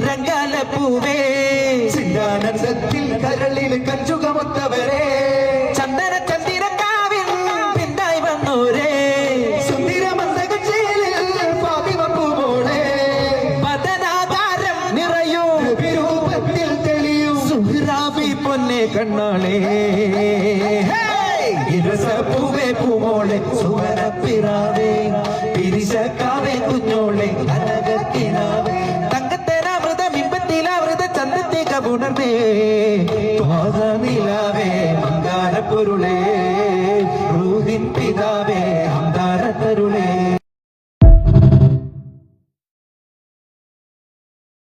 രംഗാല പൂവേ ചിന്താനന്ദത്തിൽ കരളിൽ കഞ്ചുകമൊത്തവരെ ചന്ദന ചന്ദിരക്കാവിൽ പിന്നായി വന്നോരേ സുന്ദര മന്ദകച്ചേലിൽ പാപിവപ്പൂമോളെ പതനാകാരം നിറയൂ വിരൂപത്തിൽ തെളിയൂ സുഹ്റാബി പൊന്നെ കണ്ണാളേ പൂവേ പൂമോളെ സുവനപ്പിറാവേ പിരിശക്കാവേ കുഞ്ഞോളെ അനകത്തിനാവേ